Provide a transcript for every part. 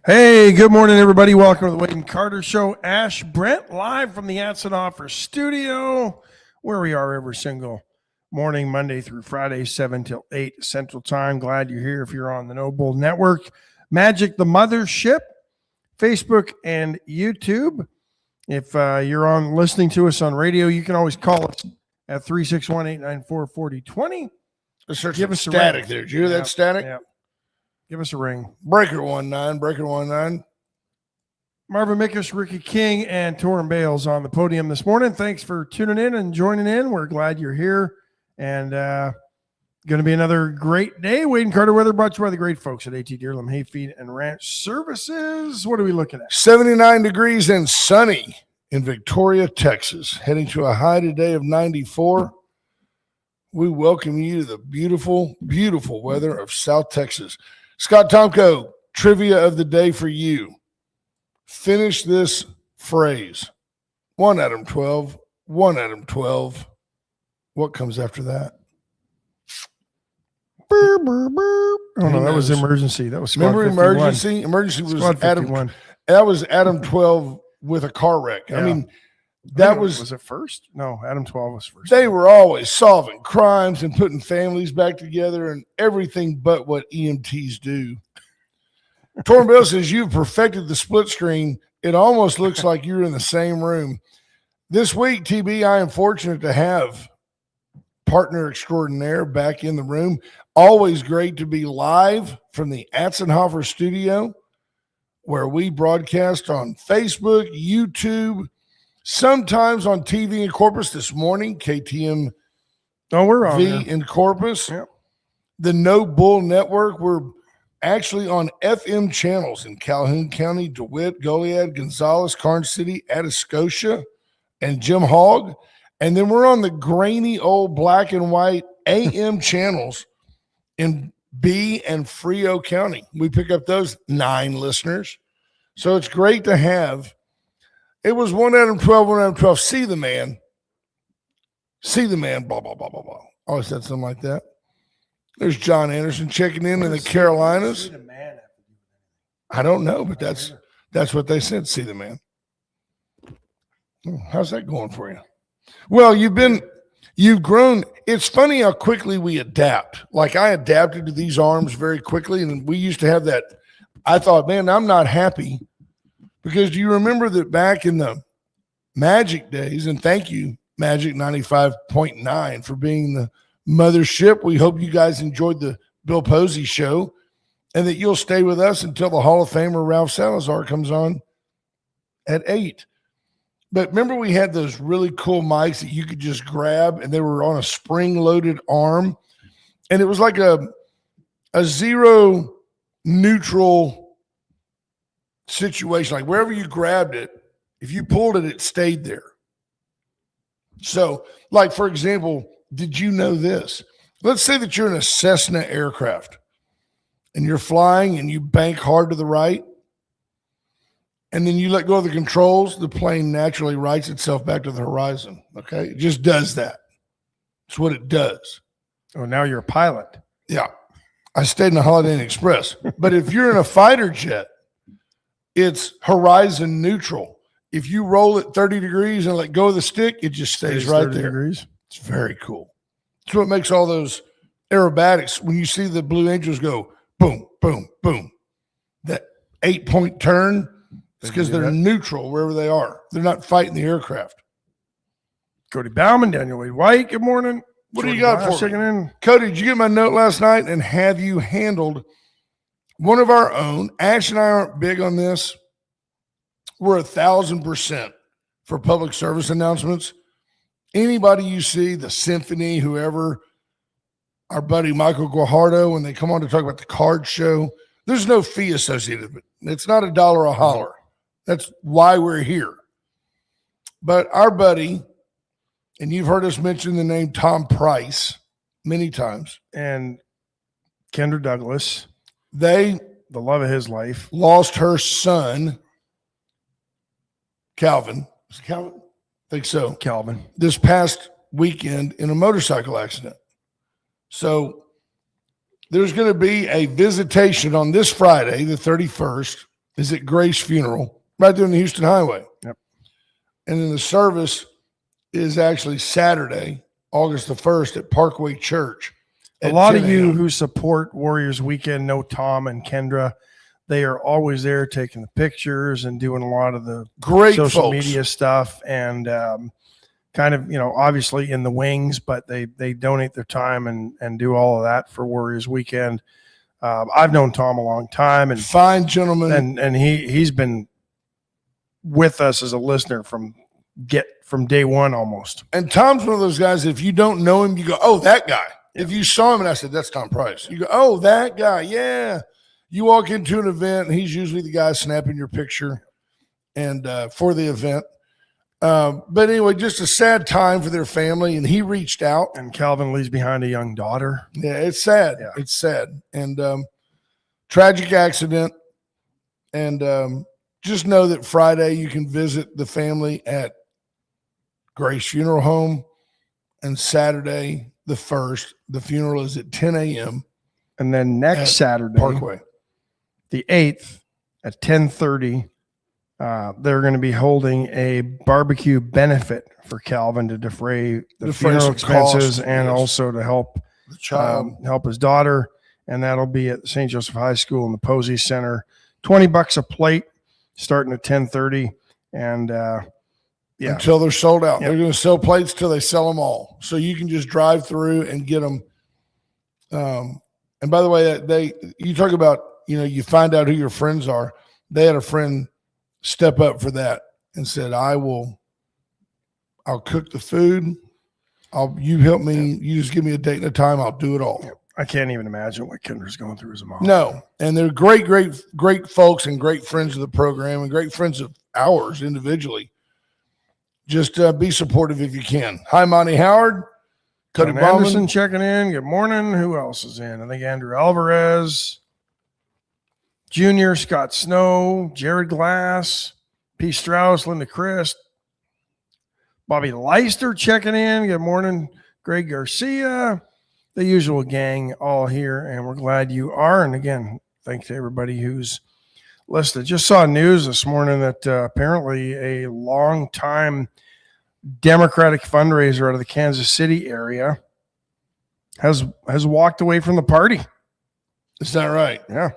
Hey, good morning, everybody. Welcome to the Wade and Carter Show. Ash Brent live from the Astros studio, where we are every single morning, Monday through Friday, 7 till 8 Central Time. Glad you're here if you're on the No Bull Network. Magic the Mothership, Facebook and YouTube. If you're on listening to us on radio, you can always call us at 361-894-4020. Give us static there. Did you hear that static? Yeah. Give us a ring. Breaker 19. Marvin Mickus, Ricky King, and Torrin Bales on the podium this morning. Thanks for tuning in and joining in. We're glad you're here. And going to be another great day. Wade and Carter weather brought to you by the great folks at AT Deerlam Hayfeed and Ranch Services. What are we looking at? 79 degrees and sunny in Victoria, Texas. Heading to a high today of 94. We welcome you to the beautiful, beautiful weather of South Texas. Scott Tomko, trivia of the day for you. Finish this phrase. 1 Adam 12, 1 Adam 12. What comes after that? Burr, burr, burr. Oh, no, that was emergency. That was Remember 51. emergency? Emergency was Squad 51. Adam. That was Adam 12 with a car wreck. Yeah. I mean, that was it first? No, Adam 12 was first. They were always solving crimes and putting families back together and everything but what EMTs do. Torrin Bill says, you've perfected the split screen. It almost looks like you're in the same room. This week, TB, I am fortunate to have partner extraordinaire back in the room. Always great to be live from the Atzenhofer studio, where we broadcast on Facebook, YouTube, sometimes on TV in Corpus. This morning, KTM we're on in Corpus. Yep. The No Bull Network, we're actually on FM channels in Calhoun County, DeWitt, Goliad, Gonzales, Karnes City, Atascosa, and Jim Hogg. And then we're on the grainy old black and white AM channels in B and Frio County. We pick up those 9 listeners. So it's great to have. It was 1 Adam 12, 1 Adam 12. See the man, blah, blah, blah, blah, blah. Always said something like that. There's John Anderson checking in the Carolinas. I don't know, but that's what they said. See the man. How's that going for you? Well, you've grown. It's funny how quickly we adapt. Like I adapted to these arms very quickly, and we used to have that. I thought, man, I'm not happy. Because do you remember that back in the Magic days, and thank you, Magic 95.9, for being the mothership. We hope you guys enjoyed the Bill Posey show and that you'll stay with us until the Hall of Famer Ralph Salazar comes on at 8. But remember we had those really cool mics that you could just grab, and they were on a spring-loaded arm, and it was like a zero neutral situation. Like wherever you grabbed it, if you pulled it, it stayed there. So, like, for example, did you know this? Let's say that you're in a Cessna aircraft and you're flying and you bank hard to the right, and then you let go of the controls, the plane naturally rights itself back to the horizon. Okay? It just does that. It's what it does. Oh, now you're a pilot. Yeah. I stayed in a Holiday Inn Express. But if you're in a fighter jet, it's horizon neutral. If you roll it 30 degrees and let go of the stick, it just stays right there. Degrees. It's very cool. It's what makes all those aerobatics, when you see the Blue Angels go boom, boom, boom, that 8-point turn, it's because they're neutral wherever they are. They're not fighting the aircraft. Cody Bauman, Daniel Wade White, good morning. What do you got for me? In. Cody, did you get my note last night? And have you handled one of our own? Ash and I aren't big on this. We're 1,000% for public service announcements. Anybody you see, the symphony, whoever, our buddy Michael Guajardo, when they come on to talk about the card show, there's no fee associated with it. It's not $1 a holler. That's why we're here. But our buddy, and you've heard us mention the name Tom Price many times. And Kendra Douglas. They, the love of his life, lost her son, Calvin. Is it Calvin? I think so. Calvin. This past weekend in a motorcycle accident. So there's going to be a visitation on this Friday, the 31st, is at Grace Funeral, right there on the Houston Highway. Yep. And then the service is actually Saturday, August the 1st at Parkway Church. A lot of you who support Warriors Weekend know Tom and Kendra. They are always there taking the pictures and doing a lot of the great social folks. media stuff and kind of, obviously in the wings, but they donate their time and do all of that for Warriors Weekend. I've known Tom a long time, and fine gentleman, and he's been with us as a listener from day one almost. And Tom's one of those guys, if you don't know him, you go, oh, that guy. Yeah. If you saw him and I said, that's Tom Price, you go, oh, that guy. Yeah. You walk into an event and he's usually the guy snapping your picture and for the event. But anyway, just a sad time for their family. And he reached out. And Calvin leaves behind a young daughter. Yeah, it's sad. Yeah. It's sad. And tragic accident. And just know that Friday you can visit the family at Grace Funeral Home. And Saturday, the 1st, the funeral is at 10 a.m. And then next Saturday, Parkway, the 8th at 10:30, they're going to be holding a barbecue benefit for Calvin to defray the funeral expenses and also to help the child, help his daughter. And that'll be at St. Joseph High School in the Posey Center. $20 a plate, starting at 10:30, and yeah, until they're sold out. Yep. They're going to sell plates till they sell them all. So you can just drive through and get them. And by the way, you talk about, you find out who your friends are. They had a friend step up for that and said, I'll cook the food. You help me. You just give me a date and a time. I'll do it all. I can't even imagine what Kendra's going through as a mom. No. And they're great, great, great folks and great friends of the program and great friends of ours individually. Just be supportive if you can. Hi, Monty Howard. Cody Anderson checking in. Good morning. Who else is in? I think Andrew Alvarez, Jr., Scott Snow, Jared Glass, P. Strauss, Linda Christ, Bobby Leister checking in. Good morning. Greg Garcia, the usual gang all here, and we're glad you are. And again, thanks to everybody who's listed. Just saw news this morning that apparently a long-time Democratic fundraiser out of the Kansas City area has walked away from the party. Is that right? Yeah.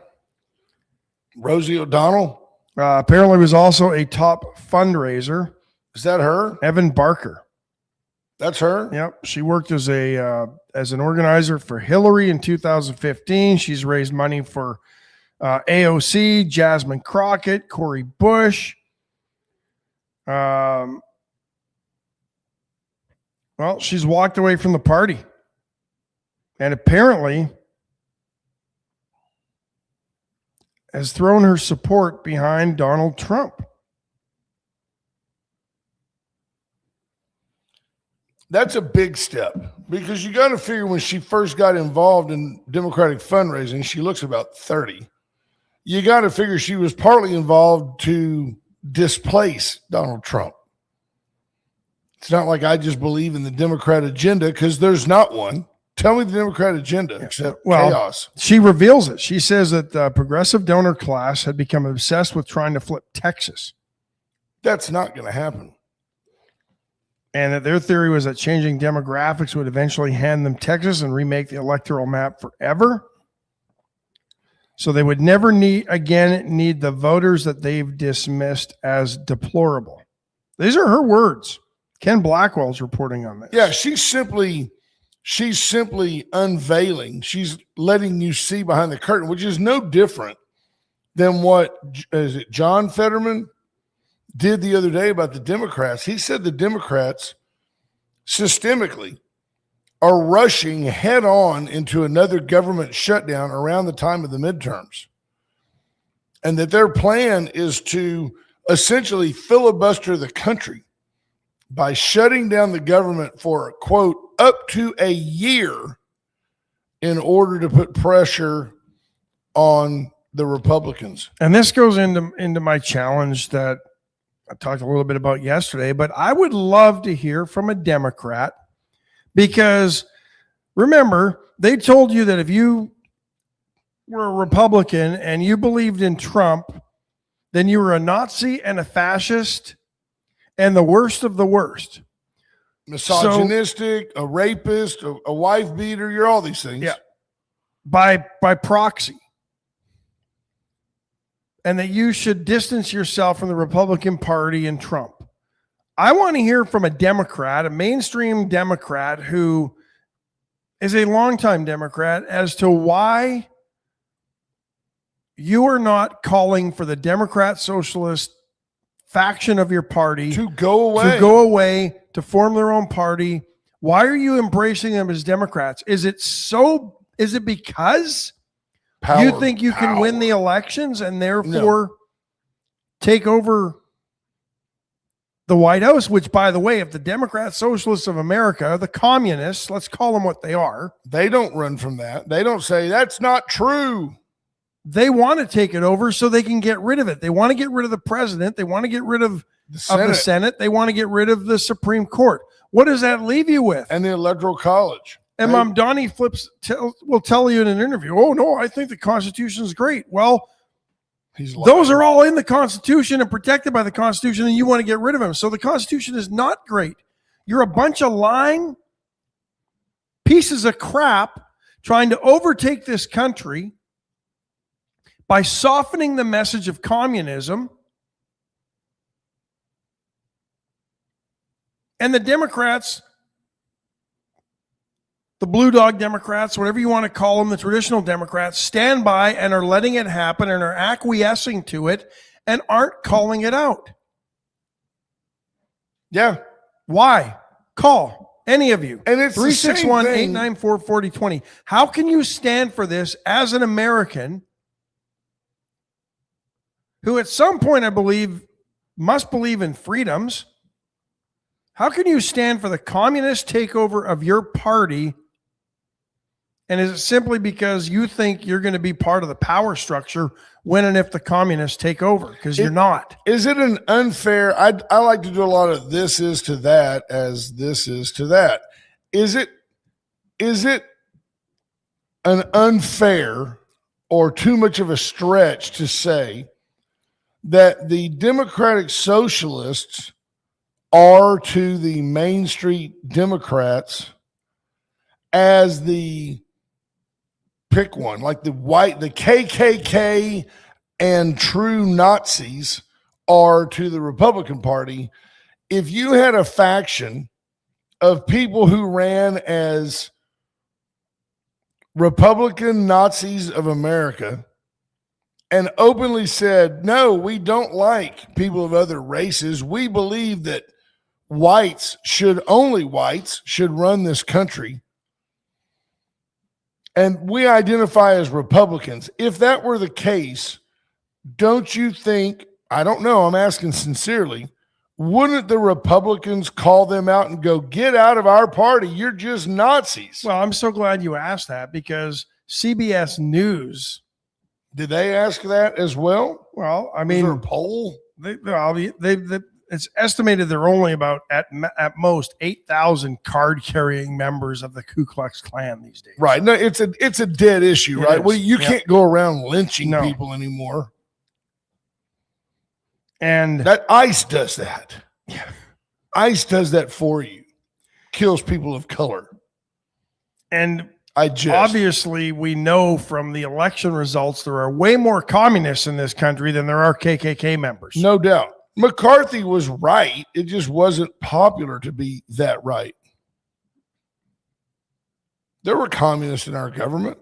Rosie O'Donnell? Apparently was also a top fundraiser. Is that her? Evan Barker. That's her? Yep. She worked as an organizer for Hillary in 2015. She's raised money for AOC, Jasmine Crockett, Cori Bush. Well, she's walked away from the party. And apparently has thrown her support behind Donald Trump. That's a big step because you got to figure when she first got involved in Democratic fundraising, she looks about 30. You got to figure she was partly involved to displace Donald Trump. It's not like I just believe in the Democrat agenda because there's not one. Tell me the Democrat agenda except chaos. She reveals it. She says that the progressive donor class had become obsessed with trying to flip Texas. That's not going to happen. And that their theory was that changing demographics would eventually hand them Texas and remake the electoral map forever. So they would never need the voters that they've dismissed as deplorable. These are her words. Ken Blackwell's reporting on this. Yeah, she's simply unveiling. She's letting you see behind the curtain, which is no different than what is it John Fetterman did the other day about the Democrats. He said the Democrats systemically are rushing head on into another government shutdown around the time of the midterms. And that their plan is to essentially filibuster the country by shutting down the government for, quote, up to a year in order to put pressure on the Republicans. And this goes into my challenge that I talked a little bit about yesterday, but I would love to hear from a Democrat because remember, they told you that if you were a Republican and you believed in Trump, then you were a Nazi and a fascist and the worst of the worst. Misogynistic, a rapist, a wife beater. You're all these things. Yeah. By proxy. And that you should distance yourself from the Republican Party and Trump. I want to hear from a Democrat, a mainstream Democrat who is a longtime Democrat, as to why you are not calling for the Democrat Socialist faction of your party to go away, to form their own party. Why are you embracing them as Democrats? Is it because you think you can win the elections and therefore take over the White House? Which, by the way, if the Democrat Socialists of America, the communists, let's call them what they are. They don't run from that. They don't say that's not true. They want to take it over so they can get rid of it. They want to get rid of the president. They want to get rid of the Senate. They want to get rid of the Supreme Court. What does that leave you with? And the Electoral College. And Mom Donnie will tell you in an interview, oh, no, I think the Constitution is great. Well, those are all in the Constitution and protected by the Constitution, and you want to get rid of them. So the Constitution is not great. You're a bunch of lying pieces of crap trying to overtake this country by softening the message of communism. And the Democrats, the blue dog Democrats, whatever you want to call them, the traditional Democrats, stand by and are letting it happen and are acquiescing to it and aren't calling it out. Yeah. Why? Call any of you. And it's 361-894-4020. How can you stand for this as an American who at some point, I believe, must believe in freedoms? How can you stand for the communist takeover of your party? And is it simply because you think you're going to be part of the power structure when and if the communists take over? Because you're not. Is it an unfair? I like to do a lot of this is to that as this is to that. Is it an unfair or too much of a stretch to say that the Democratic Socialists are to the Main Street Democrats as the pick one, like the KKK and true Nazis are to the Republican Party? If you had a faction of people who ran as Republican Nazis of America and openly said, no, we don't like people of other races. We believe that only whites should run this country. And we identify as Republicans. If that were the case, don't you think, I don't know, I'm asking sincerely, wouldn't the Republicans call them out and go, get out of our party? You're just Nazis. Well, I'm so glad you asked that, because CBS News. Did they ask that as well? Well, I mean, is there a poll? It's estimated there are only about at most 8,000 card-carrying members of the Ku Klux Klan these days. Right. No, it's a dead issue, right? Well, you can't go around lynching people anymore. And that ICE does that. Yeah. ICE does that for you. Kills people of color. And obviously, we know from the election results there are way more communists in this country than there are KKK members. No doubt. McCarthy was right. It just wasn't popular to be that right. There were communists in our government.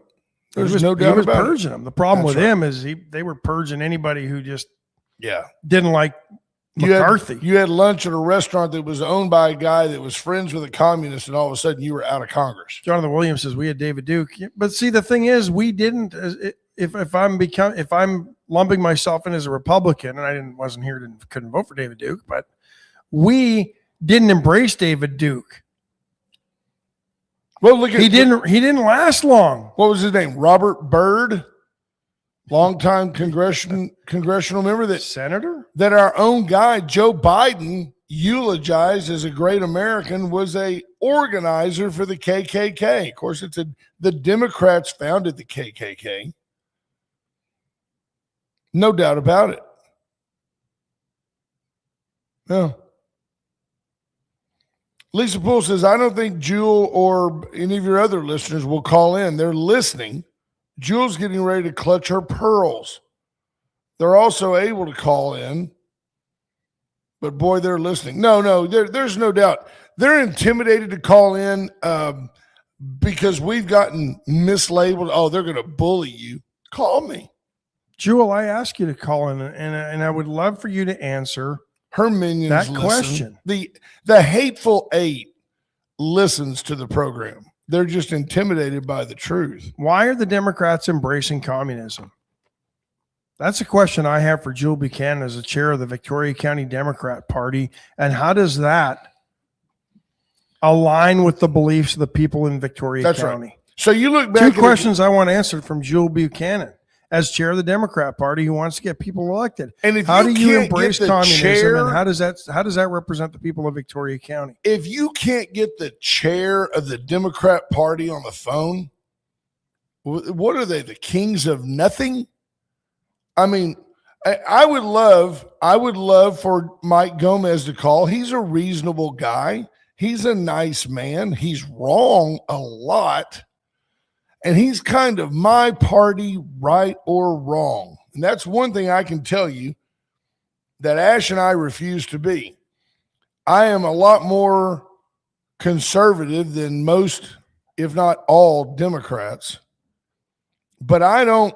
There's no doubt about it. He was purging them. The problem with him is they were purging anybody who just didn't like McCarthy. You had lunch at a restaurant that was owned by a guy that was friends with a communist, and all of a sudden you were out of Congress. Jonathan Williams says we had David Duke. But see, the thing is, we didn't. If I'm lumping myself in as a Republican, and I wasn't here, couldn't vote for David Duke, but we didn't embrace David Duke. Well, look at he didn't last long. What was his name? Robert Byrd, longtime congressional member, senator that our own guy Joe Biden eulogized as a great American, was a organizer for the KKK. Of course, the Democrats founded the KKK. No doubt about it. Yeah. Lisa Poole says, I don't think Jewel or any of your other listeners will call in. They're listening. Jewel's getting ready to clutch her pearls. They're also able to call in, but boy, they're listening. No, there's no doubt. They're intimidated to call in because we've gotten mislabeled. Oh, they're going to bully you. Call me. Jewel, I asked you to call in, and I would love for you to answer her minions. That listen. question. The hateful eight listens to the program. They're just intimidated by the truth. Why are the Democrats embracing communism? That's a question I have for Jewel Buchanan as the chair of the Victoria County Democrat Party. And how does that align with the beliefs of the people in Victoria County? Right. So you look back. Two questions I want answered from Jewel Buchanan as chair of the Democrat Party who wants to get people elected. And if how you do you can't embrace get the communism chair, and how does that represent the people of Victoria County? If you can't get the chair of the Democrat Party on the phone, what are they, the kings of nothing? I mean, I would love for Mike Gomez to call. He's a reasonable guy. He's a nice man. He's wrong a lot. And he's kind of my party, right or wrong. And that's one thing I can tell you that Ash and I refuse to be. I am a lot more conservative than most, if not all, Democrats. But I don't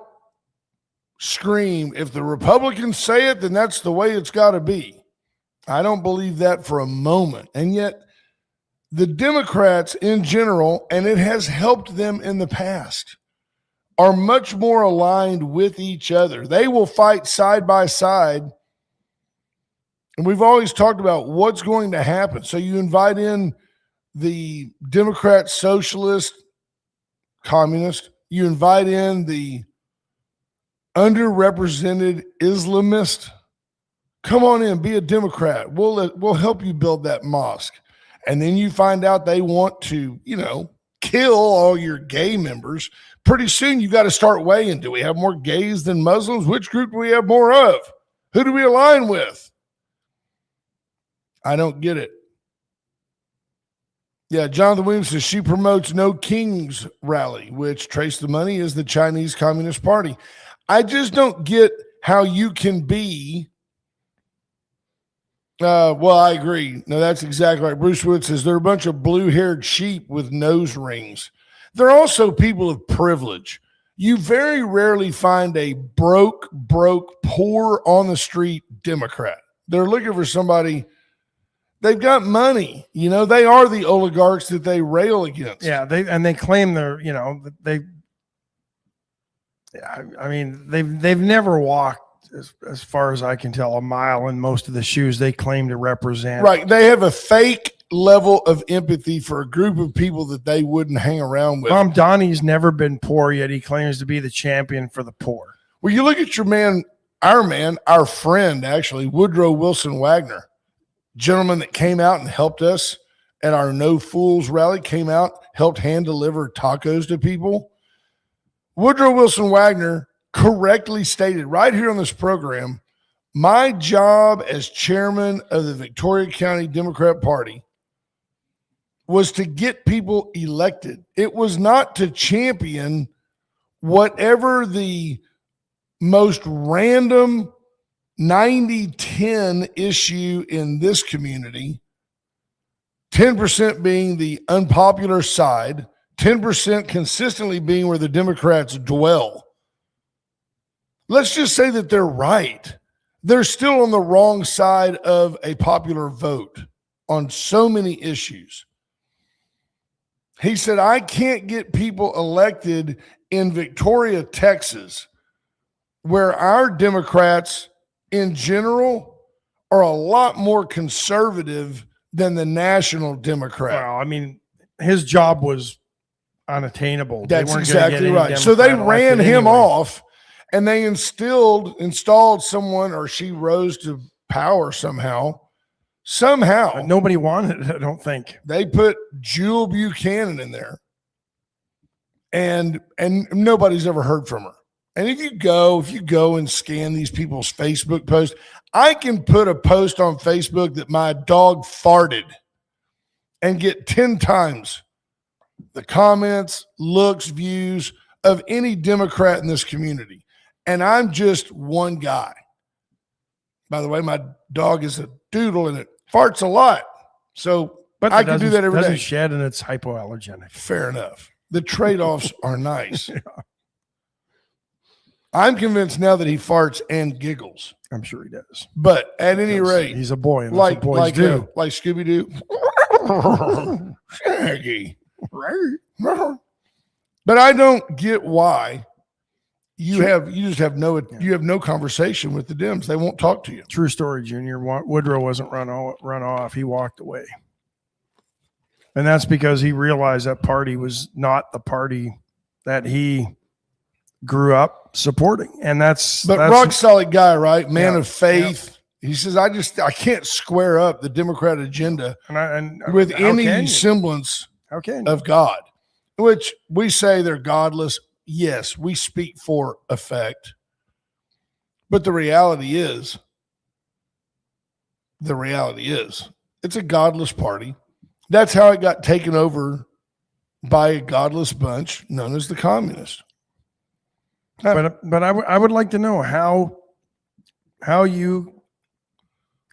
scream, if the Republicans say it, then that's the way it's got to be. I don't believe that for a moment. And yet the Democrats in general, and it has helped them in the past, are much more aligned with each other. They will fight side by side. And we've always talked about what's going to happen. So you invite in the Democrat, socialist, communist. You invite in the underrepresented Islamist. Come on in, be a Democrat. We'll help you build that mosque. And then you find out they want to, kill all your gay members. Pretty soon you got to start weighing. Do we have more gays than Muslims? Which group do we have more of? Who do we align with? I don't get it. Yeah, Jonathan Williams says she promotes No Kings rally, which Trace the Money is the Chinese Communist Party. I just don't get how you can be. Well, I agree. No, that's exactly right. Bruce Wood says they're a bunch of blue-haired sheep with nose rings. They're also people of privilege. You very rarely find a broke, poor on the street Democrat. They're looking for somebody. They've got money. They are the oligarchs that they rail against. Yeah, they claim they're, they've never walked, as far as I can tell, a mile in most of the shoes they claim to represent. Right. They have a fake level of empathy for a group of people that they wouldn't hang around with. Tom Donnie's never been poor, yet he claims to be the champion for the poor. Well, you look at our friend, actually, Woodrow Wilson Wagner, gentleman that came out and helped us at our No Fools rally, came out, helped hand deliver tacos to people. Woodrow Wilson Wagner correctly stated right here on this program, my job as chairman of the Victoria County Democrat Party was to get people elected. It was not to champion whatever the most random 90-10 issue in this community, 10% being the unpopular side, 10% consistently being where the Democrats dwell. Let's just say that they're right. They're still on the wrong side of a popular vote on so many issues. He said, I can't get people elected in Victoria, Texas, where our Democrats in general are a lot more conservative than the national Democrat. Well, his job was unattainable. That's exactly right. So they ran him off. And they installed someone, or she rose to power somehow. But nobody wanted it, I don't think. They put Jewel Buchanan in there. And nobody's ever heard from her. And if you go and scan these people's Facebook posts, I can put a post on Facebook that my dog farted and get 10 times the comments, looks, views of any Democrat in this community. And I'm just one guy. By the way, my dog is a doodle and it farts a lot. So But I can do that every doesn't day. shed and it's hypoallergenic. Fair enough. The trade-offs are nice. Yeah. I'm convinced now that he farts and giggles. I'm sure he does. But at any rate, he's a boy, and like that's what boys do. Like Scooby-Doo. Shaggy. But I don't get why you just have no conversation with the Dems. They won't talk to you. True story, Junior. Woodrow wasn't run off. He walked away. And that's because he realized that party was not the party that he grew up supporting. And that's rock solid guy, right? Man of faith. Yeah. He says, I can't square up the Democrat agenda with any semblance of God, which we say they're godless. Yes, we speak for effect. But the reality is it's a godless party. That's how it got taken over by a godless bunch known as the communists. But I would like to know how you,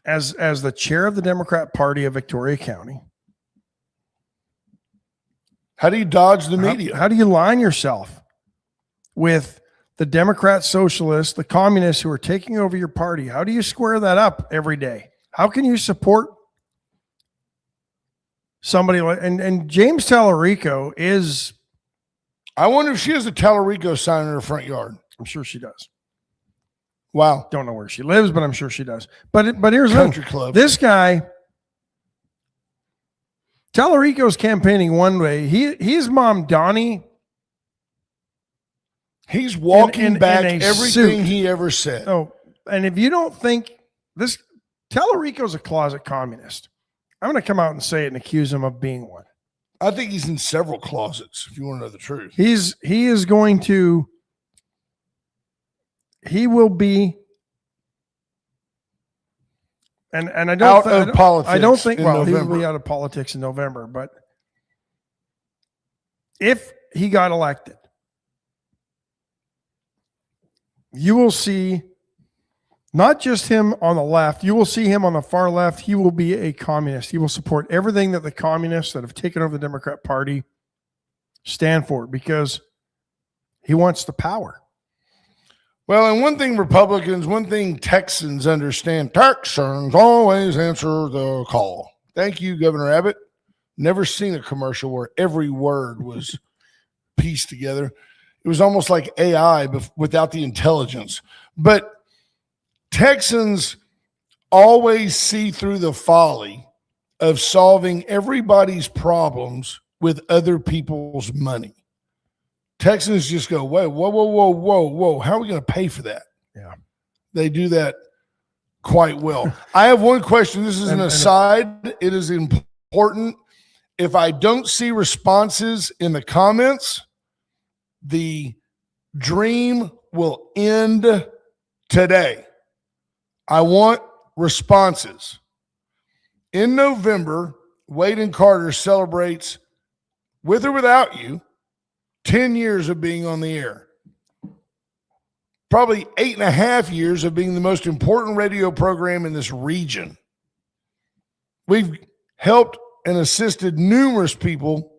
as the chair of the Democrat Party of Victoria County, how do you dodge the media? How do you line yourself with the Democrat socialists, the communists who are taking over your party? How do you square that up every day? How can you support somebody like and James Tallarico is? I wonder if she has a Tallarico sign in her front yard. I'm sure she does. Wow. Don't know where she lives, but I'm sure she does. But here's Country Club. This guy, Tallarico's campaigning one way. His mom, Donnie. He's walking back everything suit. he ever said. Oh, and if you don't think this, Tallarico's a closet communist. I'm going to come out and say it and accuse him of being one. I think he's in several closets, if you want to know the truth. He will be, and I don't out of politics. I don't think. Well, November. he will be out of politics in November. But if he got elected, you will see not just him on the left. You will see him on the far left. He will be a communist. He will support everything that the communists that have taken over the Democrat Party stand for because he wants the power. Well, and one thing Texans understand, Texans always answer the call. Thank you, Governor Abbott. Never seen a commercial where every word was pieced together. It was almost like AI without the intelligence. But Texans always see through the folly of solving everybody's problems with other people's money. Texans just go, whoa. How are we going to pay for that? Yeah. They do that quite well. I have one question. This is an aside. It is important. If I don't see responses in the comments, the dream will end today. I want responses. In November, Wade and Carter celebrates, with or without you, 10 years of being on the air. Probably 8.5 years of being the most important radio program in this region. We've helped and assisted numerous people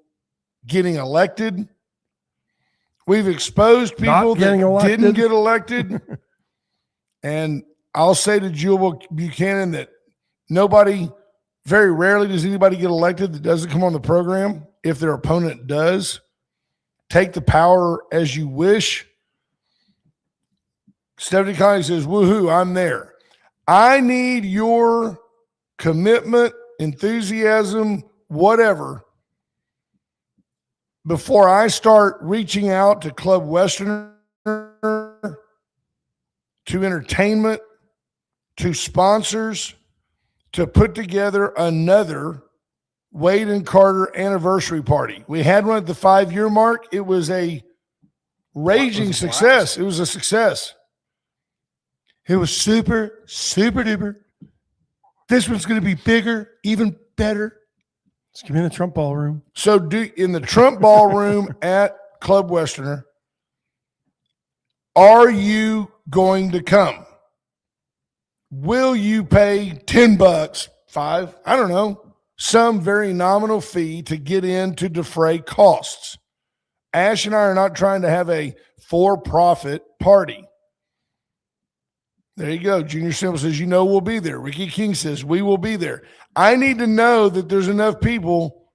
getting elected. We've exposed people that didn't get elected. And I'll say to Jewel Buchanan that very rarely does anybody get elected that doesn't come on the program. If their opponent does, take the power as you wish. Stephanie Connie says, woohoo, I'm there. I need your commitment, enthusiasm, whatever, before I start reaching out to Club Westerner, to entertainment, to sponsors, to put together another Wade and Carter anniversary party. We had one at the 5-year mark. It was a raging success. It was a success. It was super, super duper. This one's going to be bigger, even better. Just give me the Trump ballroom. So in the Trump ballroom at Club Westerner, are you going to come? Will you pay $10, $5, I don't know, some very nominal fee to get in to defray costs? Ash and I are not trying to have a for-profit party. There you go. Junior Simple says, we'll be there. Ricky King says, we will be there. I need to know that there's enough people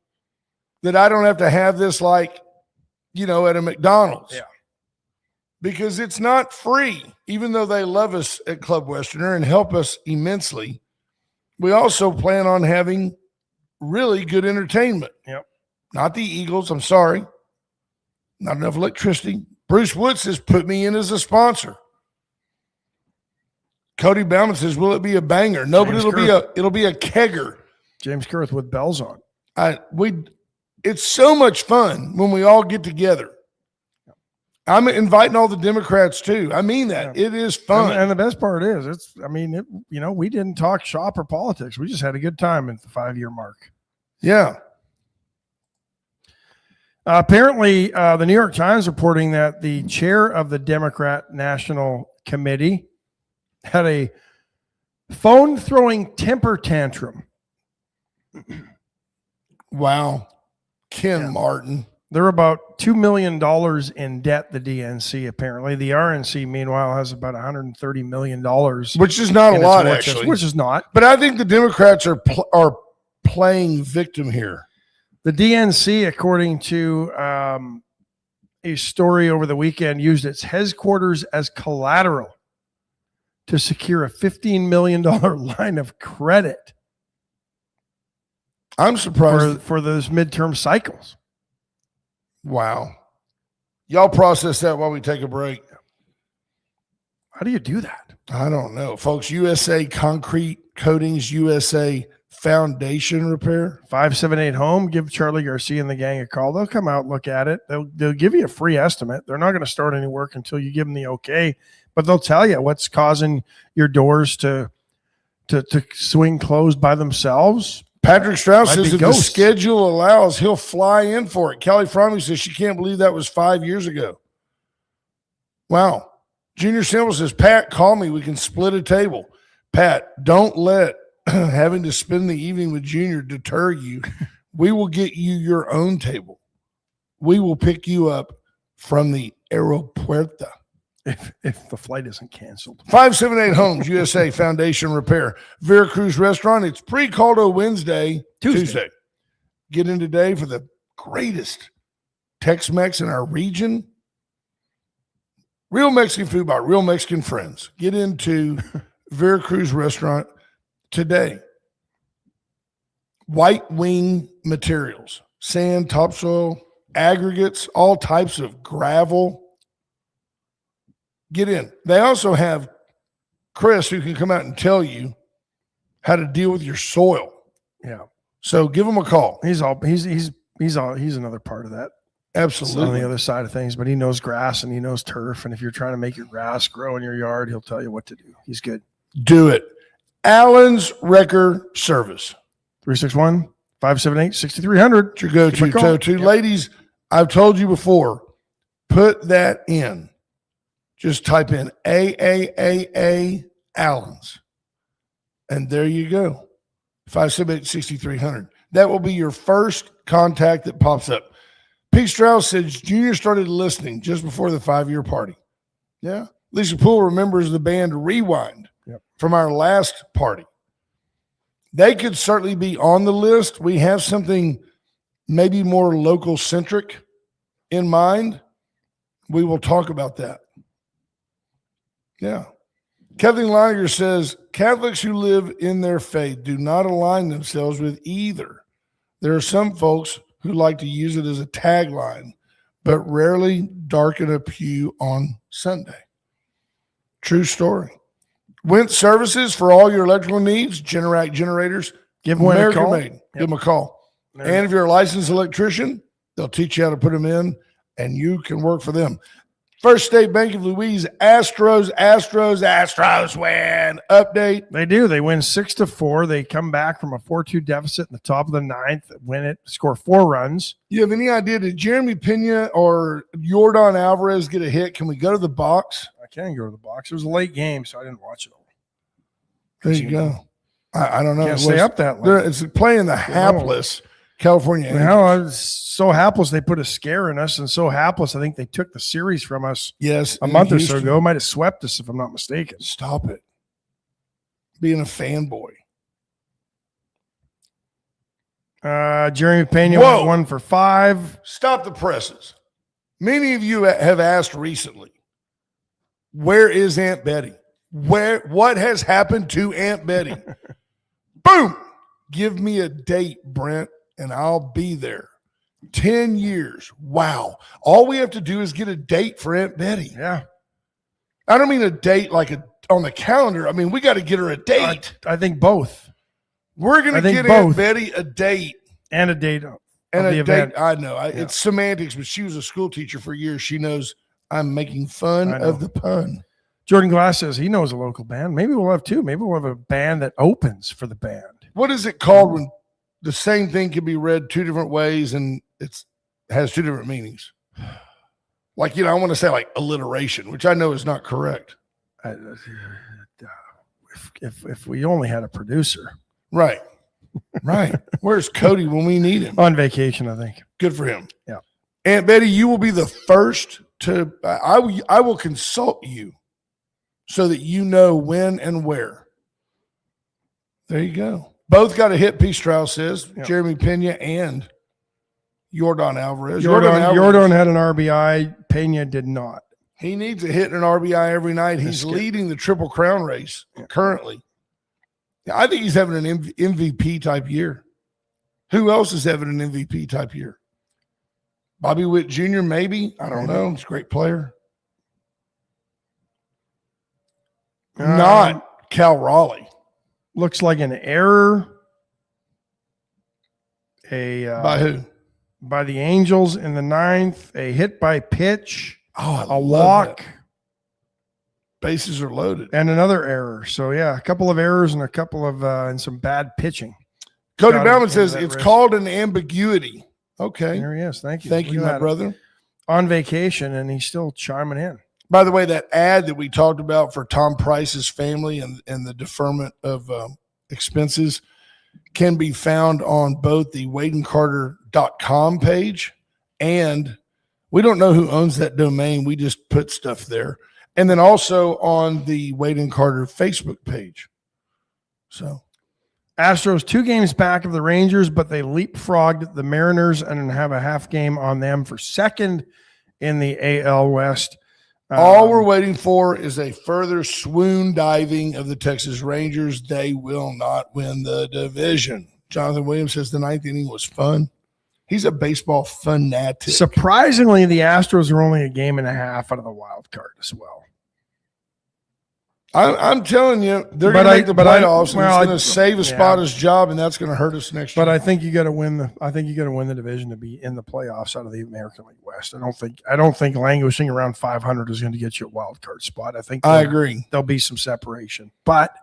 that I don't have to have this like, at a McDonald's. Yeah. Because it's not free, even though they love us at Club Westerner and help us immensely. We also plan on having really good entertainment. Yep. Not the Eagles. I'm sorry. Not enough electricity. Bruce Woods has put me in as a sponsor. Cody Bauman says, will it be a banger? No, but it'll be a kegger. James Kurth with bells on. It's so much fun when we all get together. I'm inviting all the Democrats too. I mean that. Yeah. It is fun. And the best part is we didn't talk shop or politics. We just had a good time at the 5-year mark. Yeah. Apparently, the New York Times reporting that the chair of the Democrat National Committee had a phone-throwing temper tantrum. Wow. Ken Martin. They're about $2 million in debt, the DNC, apparently. The RNC, meanwhile, has about $130 million. Which is not a lot, actually. Which is not. But I think the Democrats are playing victim here. The DNC, according to a story over the weekend, used its headquarters as collateral to secure a $15 million line of credit. I'm surprised for those midterm cycles. Wow. Y'all process that while we take a break. How do you do that? I don't know. Folks, USA Concrete Coatings, USA Foundation Repair. 578 Home. Give Charlie Garcia and the gang a call. They'll come out and look at it. They'll give you a free estimate. They're not going to start any work until you give them the okay, but they'll tell you what's causing your doors to swing closed by themselves. Patrick Strauss says if the schedule allows, he'll fly in for it. Kelly Frommy says she can't believe that was 5 years ago. Wow. Junior Simple says, Pat, call me. We can split a table. Pat, don't let having to spend the evening with Junior deter you. We will get you your own table. We will pick you up from the Aeropuerta. If the flight isn't canceled. 578 Homes, USA Foundation Repair. Veracruz Restaurant. It's pre-Caldo Wednesday, Tuesday. Get in today for the greatest Tex-Mex in our region. Real Mexican food by Real Mexican Friends. Get into Veracruz Restaurant today. White Wing Materials. Sand, topsoil, aggregates, all types of gravel. Get in. They also have Chris who can come out and tell you how to deal with your soil. Yeah. So give him a call. He's another part of that. Absolutely. He's on the other side of things, but he knows grass and he knows turf. And if you're trying to make your grass grow in your yard, he'll tell you what to do. He's good. Do it. Allen's Wrecker Service. 361-578-6300. It's your go-to. Yep. Ladies, I've told you before, put that in. Just type in AAAA Allen's. And there you go. 578-6300. That will be your first contact that pops up. Pete Strauss says Junior started listening just before the 5-year party. Yeah. Lisa Poole remembers the band Rewind from our last party. They could certainly be on the list. We have something maybe more local centric in mind. We will talk about that. Yeah. Kathleen Leininger says, Catholics who live in their faith do not align themselves with either. There are some folks who like to use it as a tagline, but rarely darken a pew on Sunday. True story. Went Services for all your electrical needs, Generac generators. Give them a call. Give them a call. And if you're a licensed electrician, they'll teach you how to put them in, and you can work for them. First State Bank of Louise, Astros win. Update. They do. They win 6-4. They come back from a 4-2 deficit in the top of the ninth, win it, score 4 runs. You have any idea, did Jeremy Pena or Yordan Alvarez get a hit? Can we go to the box? I can go to the box. It was a late game, so I didn't watch it all. There you go. I don't know. Can't stay up that late. It's playing the hapless California Angels. Well, I was so hapless they put a scare in us, and so hapless I think they took the series from us a month or so ago. Might have swept us if I'm not mistaken. Stop it. Being a fanboy. Jeremy Pena went 1 for 5. Stop the presses. Many of you have asked recently, where is Aunt Betty? What has happened to Aunt Betty? Boom. Give me a date, Brent, and I'll be there. 10 years. Wow. All we have to do is get a date for Aunt Betty. Yeah. I don't mean a date like on the calendar. I mean, we got to get her a date. I think both. We're going to get Aunt Betty a date. And a date. And a date. I know. It's semantics, but she was a school teacher for years. She knows I'm making fun of the pun. Jordan Glass says he knows a local band. Maybe we'll have 2. Maybe we'll have a band that opens for the band. What is it called when the same thing can be read 2 different ways and it has 2 different meanings? Like, I want to say like alliteration, which I know is not correct. If we only had a producer. Right. Right. Where's Cody when we need him? On vacation, I think. Good for him. Yeah. Aunt Betty, you will be the first to, I will consult you so that you know when and where. There you go. Both got a hit, P. Strauss says. Yep. Jeremy Pena and Yordan Alvarez. Yordan had an RBI. Pena did not. He needs a hit and an RBI every night. He's leading the Triple Crown race currently. I think he's having an MVP type year. Who else is having an MVP type year? Bobby Witt Jr., maybe? I don't know. He's a great player. Not Cal Raleigh. Looks like an error. By who? By the Angels in the 9th. A hit by pitch. A walk. That. Bases are loaded. And another error. So, yeah, a couple of errors and a couple of and some bad pitching. Cody Bauman says it's called an ambiguity. Okay. There he is. Thank you. Thank you, my brother. On vacation, and he's still chiming in. By the way, that ad that we talked about for Tom Price's family and the deferment of expenses can be found on both the WadeandCarter.com page, and we don't know who owns that domain. We just put stuff there. And then also on the Wade and Carter Facebook page. So Astros 2 games back of the Rangers, but they leapfrogged the Mariners and have a half game on them for second in the AL West. All we're waiting for is a further swoon diving of the Texas Rangers. They will not win the division. Jonathan Williams says the 9th inning was fun. He's a baseball fanatic. Surprisingly, the Astros are only a game and a half out of the wild card as well. I'm telling you, they're going to make the playoffs. And it's going to save Espada's job, and that's going to hurt us next year. But I think you got to win the division to be in the playoffs out of the American League West. I don't think languishing around 500 is going to get you a wild card spot. I agree. There'll be some separation, but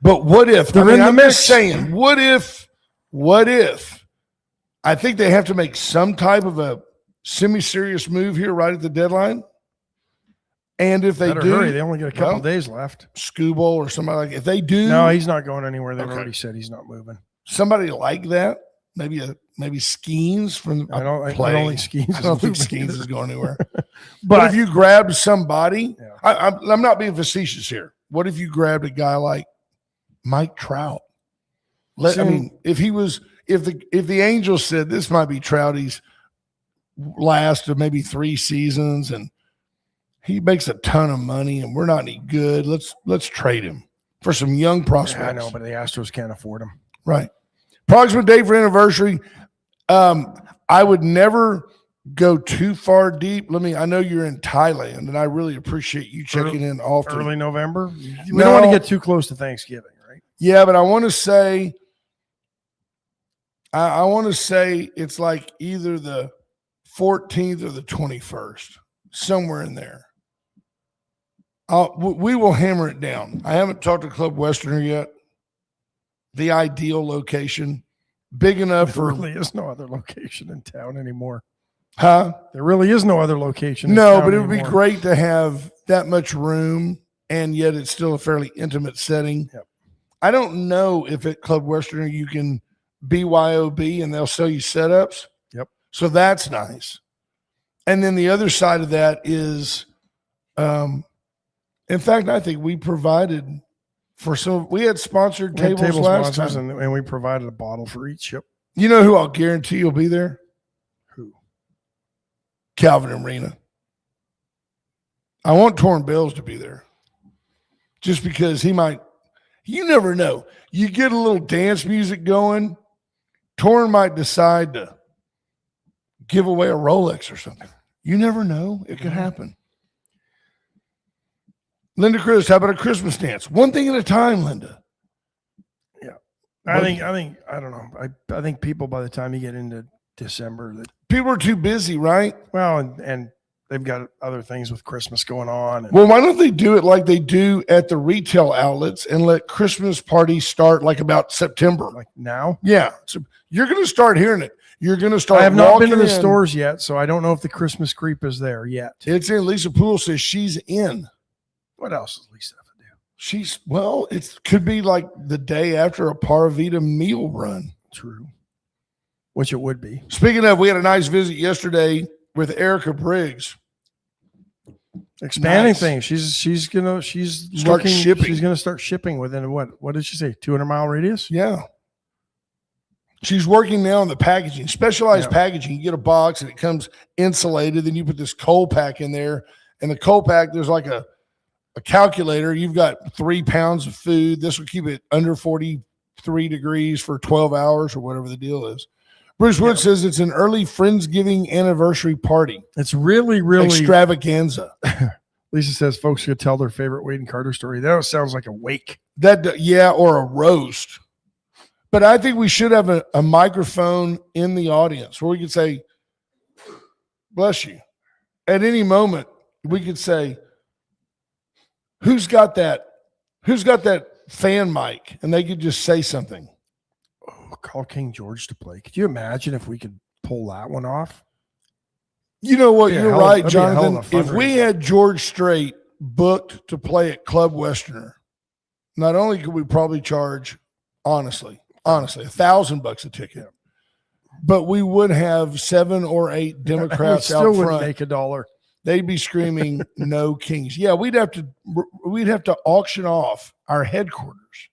what if they're in the mix? Just saying, what if? I think they have to make some type of a semi-serious move here right at the deadline. And if they do, hurry. They only got a couple days left. Scooble or somebody like if they do. No, he's not going anywhere. They've already said he's not moving. Somebody like that, maybe Skeens from. I don't think Skeens. I don't think Skeens is going anywhere. But if you grabbed somebody, I'm not being facetious here. What if you grabbed a guy like Mike Trout? If the Angels said this might be Trouty's last of maybe 3 seasons and he makes a ton of money and we're not any good, let's trade him for some young prospects. Yeah, I know, but the Astros can't afford him. Right. Approximate date for anniversary. I would never go too far deep. I know you're in Thailand, and I really appreciate you checking in often. Early November? We don't want to get too close to Thanksgiving, right? Yeah, but I want to say it's like either the 14th or the 21st. somewhere in there. We will hammer it down. I haven't talked to Club Westerner yet. The ideal location, big enough There for. really is no other location in town anymore. Huh? There really is no other location. No, but it would be great to have that much room, and yet it's still a fairly intimate setting. Yep. I don't know if at Club Westerner you can BYOB and they'll sell you setups. Yep. So that's nice. And then the other side of that is, in fact, I think we provided for some. We had sponsored tables last time, and we provided a bottle for each. Yep. You know who I'll guarantee will be there? Who? Calvin and Rena. I want Torn Bells to be there, just because he might. You never know. You get a little dance music going, Torn might decide to give away a Rolex or something. You never know. It could happen. Linda Chris, how about a Christmas dance? One thing at a time, Linda. Yeah. I don't know. I think people, by the time you get into December, that people are too busy, right? Well, and they've got other things with Christmas going on. Well, why don't they do it like they do at the retail outlets and let Christmas parties start like about September? Like now? Yeah. So you're going to start hearing it. You're going to start. I have not been to the stores yet, so I don't know if the Christmas creep is there yet. It's in. Lisa Poole says she's in. What else does Lisa have to do? It could be like the day after a Parvita meal run. True. Which it would be. Speaking of, we had a nice visit yesterday with Erica Briggs. Expanding things. She's gonna start shipping within what did she say? 200-mile radius? Yeah. She's working now on the packaging, specialized packaging. You get a box and it comes insulated. Then you put this cold pack in there, and the cold pack, there's like a calculator. You've got 3 pounds of food. This will keep it under 43 degrees for 12 hours or whatever the deal is. Bruce Wood says it's an early Friendsgiving anniversary party. It's really, really extravaganza. Lisa says folks could tell their favorite Wade and Carter story. That sounds like a wake. Or a roast. But I think we should have a microphone in the audience where we could say, bless you. At any moment, we could say, who's got that fan mic? And they could just say something. Oh, call King George to play. Could you imagine if we could pull that one off? You know what? You're right, Jonathan. If we had George Strait booked to play at Club Westerner, not only could we probably charge, honestly, $1,000 a ticket, but we would have 7 or 8 Democrats out front. Would make $1. They'd be screaming, "No Kings!" Yeah, we'd have to auction off our headquarters,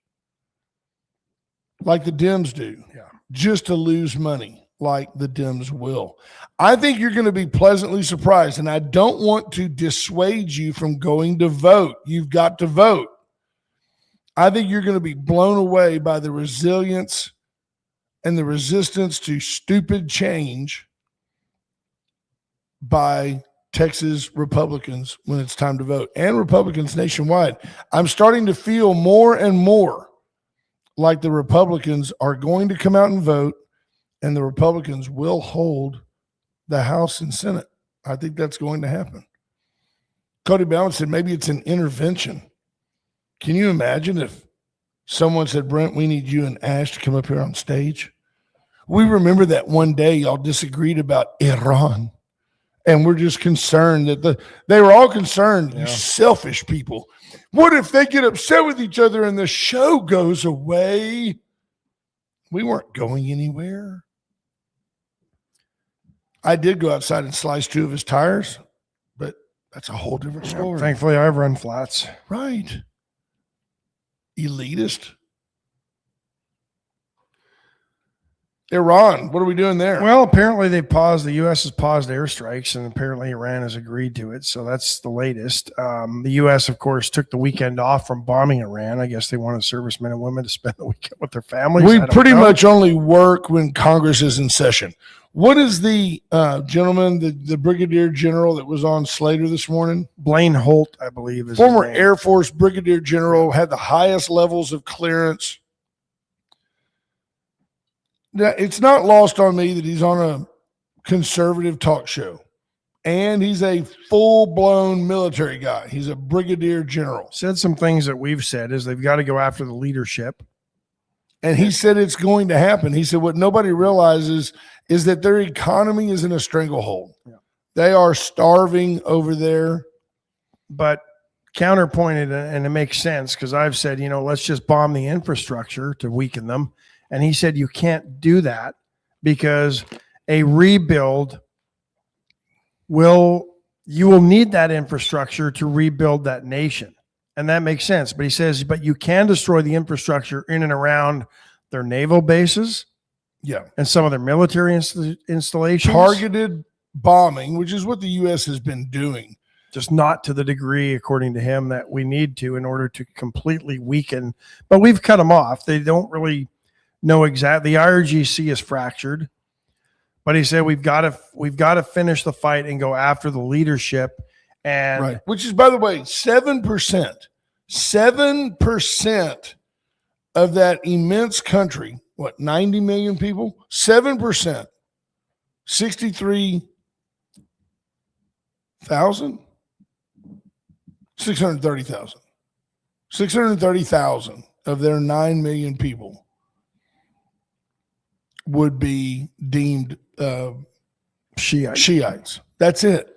like the Dems do, just to lose money, like the Dems will. I think you're going to be pleasantly surprised, and I don't want to dissuade you from going to vote. You've got to vote. I think you're going to be blown away by the resilience and the resistance to stupid change by Texas Republicans when it's time to vote, and Republicans nationwide. I'm starting to feel more and more like the Republicans are going to come out and vote, and the Republicans will hold the House and Senate. I think that's going to happen. Cody Bowen said maybe it's an intervention. Can you imagine if someone said, Brent, we need you and Ash to come up here on stage? We remember that one day y'all disagreed about Iran. And we're just concerned that they were all concerned, you selfish people. What if they get upset with each other and the show goes away? We weren't going anywhere. I did go outside and slice 2 of his tires, but that's a whole different story. Thankfully, I've run flats. Right. Elitist. Iran, what are we doing there? Well, apparently the U.S. has paused airstrikes, and apparently Iran has agreed to it. So that's the latest. The U.S., of course, took the weekend off from bombing Iran. I guess they wanted servicemen and women to spend the weekend with their families. We pretty much only work when Congress is in session. What is the gentleman, the brigadier general that was on Slater this morning? Blaine Holt, I believe. Is former Air Force brigadier general, had the highest levels of clearance. Now, it's not lost on me that he's on a conservative talk show, and he's a full-blown military guy. He's a brigadier general. Said some things that we've said is they've got to go after the leadership. And he said it's going to happen. He said what nobody realizes is that their economy is in a stranglehold. Yeah. They are starving over there. But counterpointed, and it makes sense because I've said, let's just bomb the infrastructure to weaken them. And he said you can't do that because a rebuild you will need that infrastructure to rebuild that nation. And that makes sense. But he says, but you can destroy the infrastructure in and around their naval bases. Yeah. And some of their military installations. Targeted bombing, which is what the U.S. has been doing. Just not to the degree, according to him, that we need to in order to completely weaken. But we've cut them off. They don't really know exactly. The IRGC is fractured. But he said we've got to finish the fight and go after the leadership. And right. Which is, by the way, 7%. 7% of that immense country, 90 million people? 7%. 63,000? 630,000. 630,000 of their 9 million people would be deemed Shiites. That's it.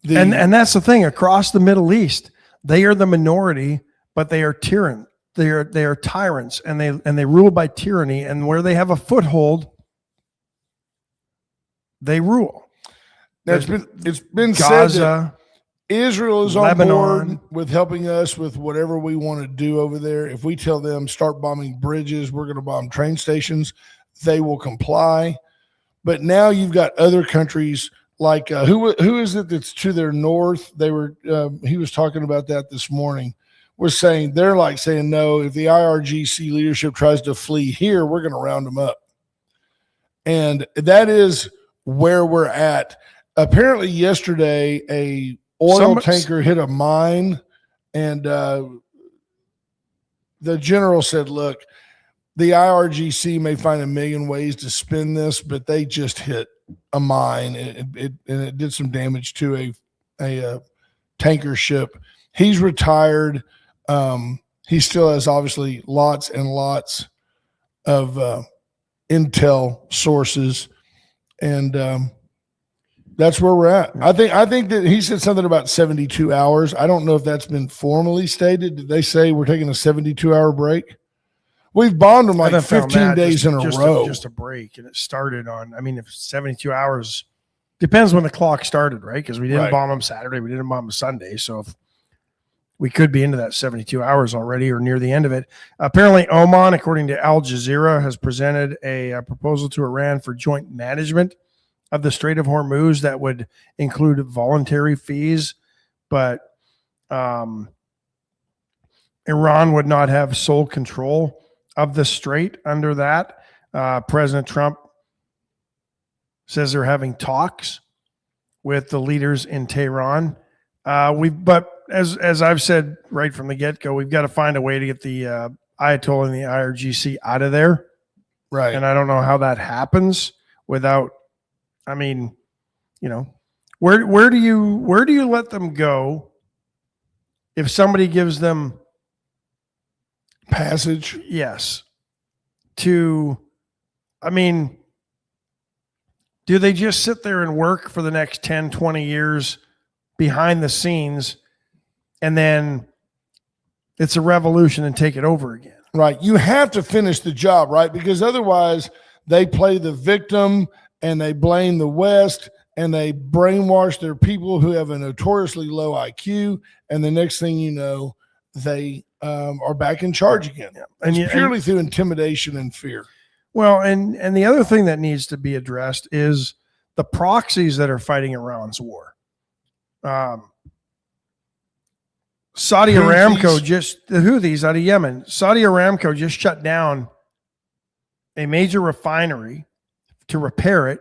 And that's the thing. Across the Middle East, they are the minority, but they are tyrant. They are tyrants, and they rule by tyranny. And where they have a foothold, they rule. Now, it's been Gaza, said that Israel is Lebanon, on board with helping us with whatever we want to do over there. If we tell them start bombing bridges, we're going to bomb train stations, they will comply. But now you've got other countries like who is it that's to their north? They were he was talking about that this morning. We're saying they're like saying no. If the IRGC leadership tries to flee here, we're going to round them up, and that is where we're at. Apparently, yesterday a oil tanker hit a mine, and the general said, "Look, the IRGC may find a million ways to spin this, but they just hit a mine, and it did some damage to a tanker ship." He's retired. He still has obviously lots and lots of intel sources, and that's where we're at. I think that he said something about 72 hours. I don't know if that's been formally stated. Did they say we're taking a 72-hour break? We've bombed them like 15 days in a row. Just a break, and it started on. I mean, if 72 hours depends when the clock started, right? Because we didn't bomb them Saturday, we didn't bomb them Sunday, so if we could be into that 72 hours already or near the end of it. Apparently, Oman, according to Al Jazeera, has presented a proposal to Iran for joint management of the Strait of Hormuz that would include voluntary fees, but Iran would not have sole control of the strait under that. President Trump says they're having talks with the leaders in Tehran. But as I've said right from the get-go, we've got to find a way to get the Ayatollah and the IRGC out of there. Right. And I don't know how that happens without, I mean, where do you let them go if somebody gives them passage? Yes. Do they just sit there and work for the next 10, 20 years behind the scenes, and then it's a revolution and take it over again? Right. You have to finish the job, right? Because otherwise they play the victim and they blame the West and they brainwash their people who have a notoriously low IQ. And the next thing you know, they are back in charge again. Yeah. And it's purely through intimidation and fear. Well, and the other thing that needs to be addressed is the proxies that are fighting Iran's war. Saudi Aramco the Houthis out of Yemen. Saudi Aramco just shut down a major refinery to repair it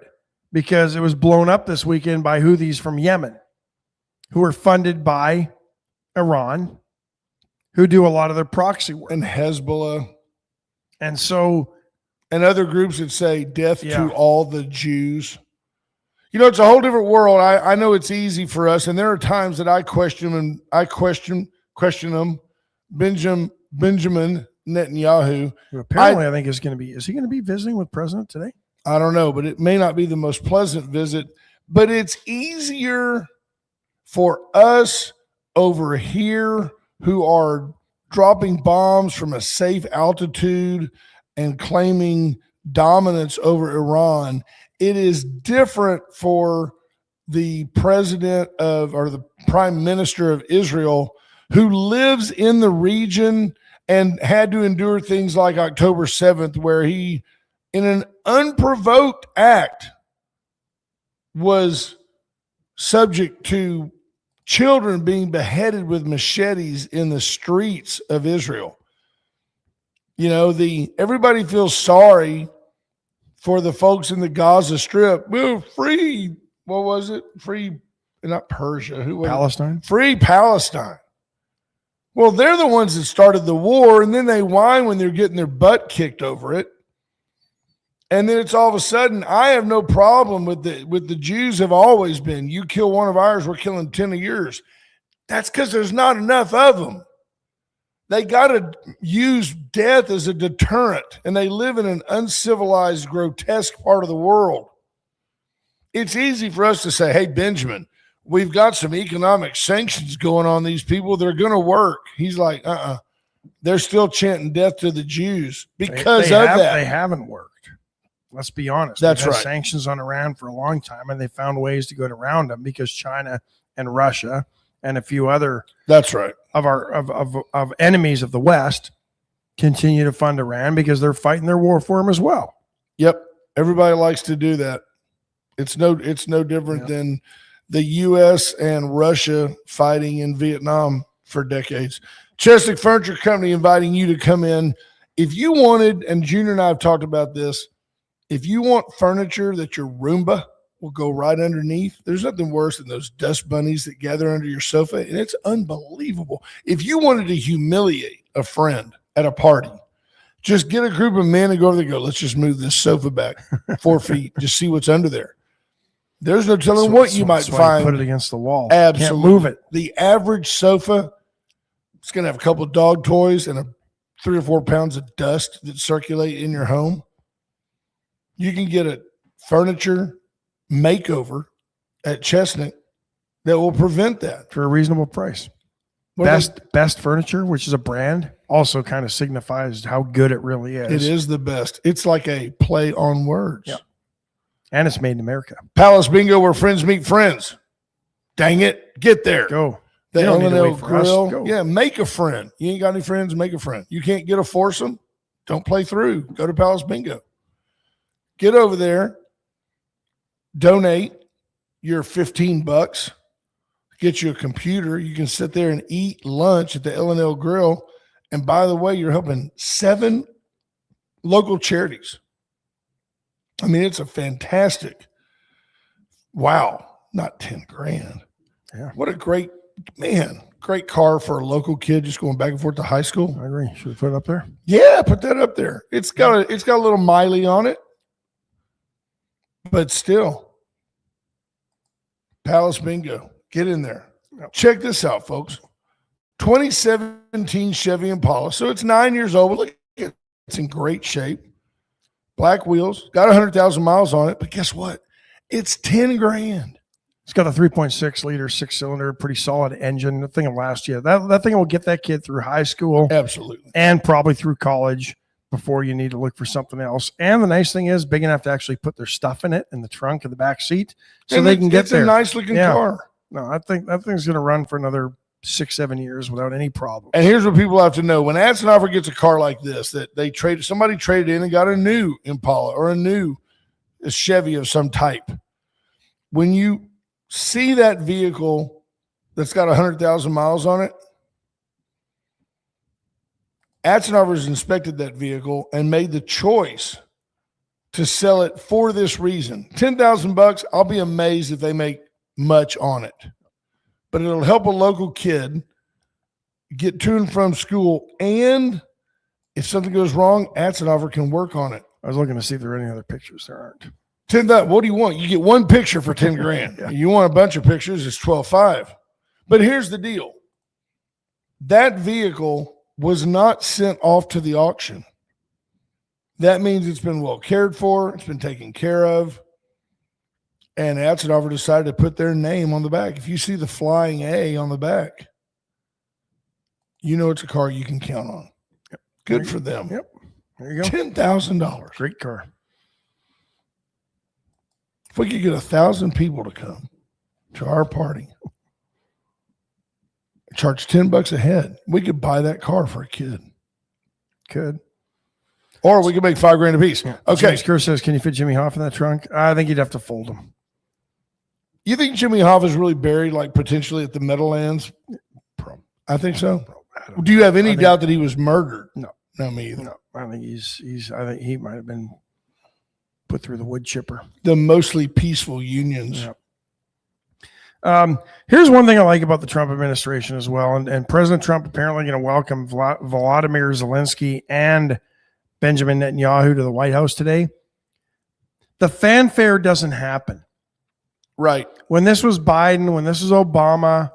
because it was blown up this weekend by Houthis from Yemen, who are funded by Iran, who do a lot of their proxy work. And Hezbollah. And so... And other groups that say death to all the Jews. it's a whole different world. I know it's easy for us, and there are times that I question them. Benjamin Netanyahu. Apparently, I think is going to be. Is he going to be visiting with President today? I don't know, but it may not be the most pleasant visit. But it's easier for us over here who are dropping bombs from a safe altitude and claiming dominance over Iran. It is different for the president or the prime minister of Israel who lives in the region and had to endure things like October 7th, where he, in an unprovoked act, was subject to children being beheaded with machetes in the streets of Israel. Everybody feels sorry for the folks in the Gaza Strip. We're free. What was it? Free, not Persia. Who was Palestine? Free Palestine. Well, they're the ones that started the war, and then they whine when they're getting their butt kicked over it. And then it's all of a sudden, I have no problem with the Jews have always been. You kill one of ours, we're killing 10 of yours. That's because there's not enough of them. They got to use death as a deterrent, and they live in an uncivilized, grotesque part of the world. It's easy for us to say, hey, Benjamin, we've got some economic sanctions going on these people. They're going to work. He's like, they're still chanting death to the Jews because of that. They haven't worked. Let's be honest. That's right. Sanctions on Iran for a long time, and they found ways to go around them because China and Russia and a few other of enemies of the West continue to fund Iran because they're fighting their war for them as well. Yep. Everybody likes to do that. It's no different than the U.S. and Russia fighting in Vietnam for decades. Chesnick Furniture Company inviting you to come in. If you wanted, and Junior and I have talked about this, if you want furniture that your Roomba will go right underneath, there's nothing worse than those dust bunnies that gather under your sofa, and it's unbelievable. If you wanted to humiliate a friend at a party, just get a group of men and go over there and go, let's just move this sofa back 4 feet, just see what's under there. There's no telling what you might find. Put it against the wall. Absolutely. Can't move it. The average sofa is going to have a couple of dog toys and 3 or 4 pounds of dust that circulate in your home. You can get a furniture makeover at Chestnut that will prevent that for a reasonable price. Best furniture, which is a brand, also kind of signifies how good it really is. It is the best. It's like a play on words. Yeah. And it's made in America. Palace Bingo, where friends meet friends. Dang it. Get there. Go. The L&L Grill. Go. Yeah, make a friend. You ain't got any friends, make a friend. You can't get a foursome, don't play through. Go to Palace Bingo. Get over there, donate your $15, get you a computer. You can sit there and eat lunch at the L&L Grill. And by the way, you're helping 7 local charities. I mean, it's a fantastic, wow, not 10 grand. Yeah. What a great car for a local kid just going back and forth to high school. I agree. Should we put it up there? Yeah, put that up there. It's got a little Miley on it. But still, Palace Bingo, get in there. Check this out, folks. 2017 Chevy Impala. So it's 9 years old. But look, it's in great shape. Black wheels, got 100,000 miles on it. But guess what? It's 10 grand. It's got a 3.6 liter 6-cylinder, pretty solid engine. The thing will last you. That thing will get that kid through high school. Absolutely. And probably through college before you need to look for something else. And the nice thing is big enough to actually put their stuff in it in the trunk of the back seat so they can get there. It's a nice looking car. No, I think that thing's going to run for another 6-7 years without any problem. And here's what people have to know. When Atzenhofer gets a car like this, that somebody traded in and got a new Impala or a new Chevy of some type. When you see that vehicle that's got 100,000 miles on it, Atzenhofer's inspected that vehicle and made the choice to sell it for this reason. $10,000, I'll be amazed if they make much on it. But it'll help a local kid get to and from school. And if something goes wrong, Atzenhofer can work on it. I was looking to see if there are any other pictures. There aren't. $10,000. What do you want? You get one picture for 10 grand. Yeah. You want a bunch of pictures, it's 12.5. But here's the deal. That vehicle was not sent off to the auction. That means it's been well cared for, it's been taken care of. And Atzenhofer decided to put their name on the back. If you see the flying A on the back, you know it's a car you can count on. Yep. Good for them. Yep. There you go. $10,000. Great car. If we could get 1,000 people to come to our party, charge $10 a head, we could buy that car for a kid. Could. Or we could make $5 grand a piece. Yeah. Okay. James Kerr says, can you fit Jimmy Hoff in that trunk? I think you'd have to fold him. You think Jimmy Hoff is really buried, like potentially at the Meadowlands? I think so. Do you have any doubt that he was murdered? No. No, me either. No, I think I think he might have been put through the wood chipper. The mostly peaceful unions. Yeah. Here's one thing I like about the Trump administration as well. And President Trump apparently going to welcome Volodymyr Zelensky and Benjamin Netanyahu to the White House today. The fanfare doesn't happen. Right. When this was Biden, when this was Obama,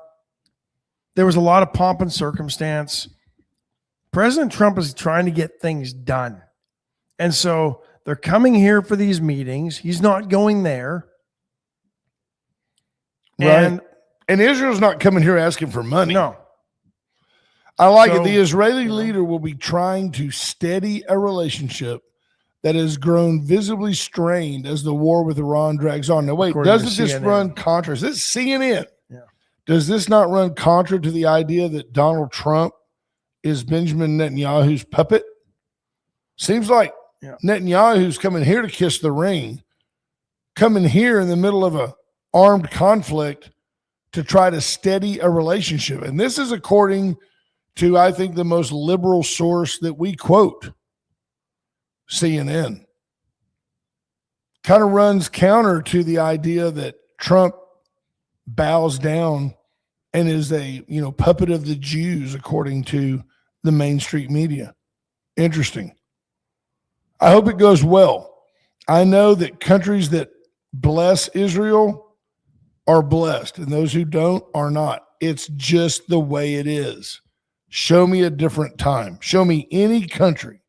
there was a lot of pomp and circumstance. President Trump is trying to get things done. And so they're coming here for these meetings. He's not going there. Right. And Israel's not coming here asking for money. No. I like it. The Israeli leader will be trying to steady a relationship that has grown visibly strained as the war with Iran drags on. Now, wait, doesn't this run contra? Is this CNN? Yeah. Does this not run contra to the idea that Donald Trump is Benjamin Netanyahu's puppet? Seems like Netanyahu's coming here to kiss the ring, coming here in the middle of a armed conflict to try to steady a relationship. And this is according to, I think, the most liberal source that we quote, CNN. Kind of runs counter to the idea that Trump bows down and is a, puppet of the Jews, according to the mainstream media. Interesting. I hope it goes well. I know that countries that bless Israel are blessed, and those who don't are not. It's just the way it is. Show me a different time. Show me any country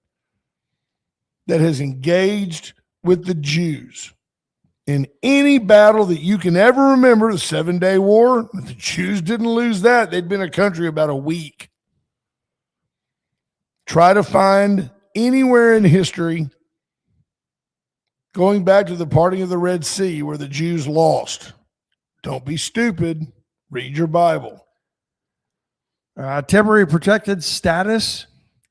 that has engaged with the Jews in any battle that you can ever remember. The 7-Day War, the Jews didn't lose that. They'd been a country about a week. Try to find anywhere in history, going back to the parting of the Red Sea, where the Jews lost. Don't be stupid. Read your Bible. Temporary protected status.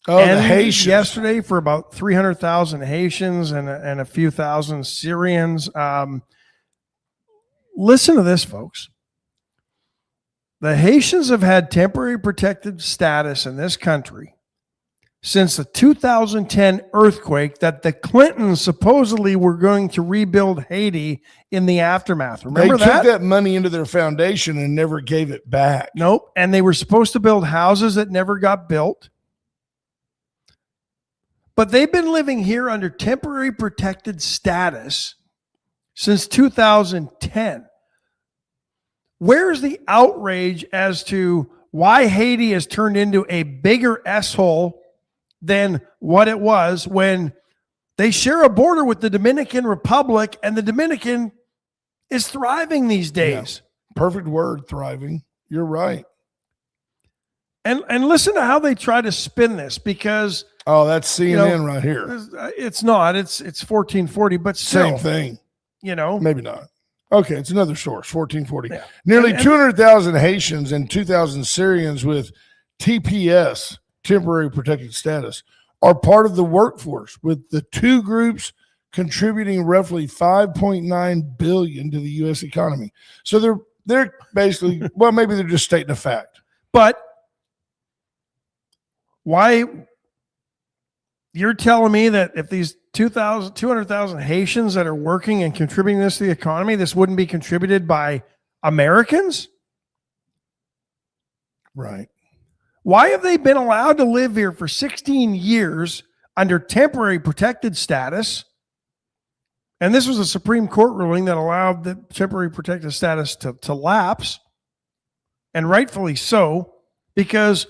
Oh, the Haitians. Yesterday for about 300,000 Haitians and a few thousand Syrians. Listen to this, folks. The Haitians have had temporary protected status in this country since the 2010 earthquake that the Clintons supposedly were going to rebuild Haiti in the aftermath. Remember that? They took that money into their foundation and never gave it back. Nope. And they were supposed to build houses that never got built. But they've been living here under temporary protected status since 2010. Where's the outrage as to why Haiti has turned into a bigger S-hole than what it was when they share a border with the Dominican Republic, and the Dominican is thriving these days? Yeah. Perfect word, thriving. You're right. And listen to how they try to spin this, because that's CNN right here. It's not. It's 1440, but still, same thing. Maybe not. Okay, it's another source. 1440. Yeah. Nearly 200,000 Haitians and 2,000 Syrians with TPS, temporary protected status, are part of the workforce, with the two groups contributing roughly $5.9 billion to the U.S. economy. So they're basically, well, maybe they're just stating a fact. But why? You're telling me that if these 200,000 Haitians that are working and contributing this to the economy, this wouldn't be contributed by Americans? Right. Why have they been allowed to live here for 16 years under temporary protected status And this was a Supreme Court ruling that allowed the temporary protected status to lapse, and rightfully so, because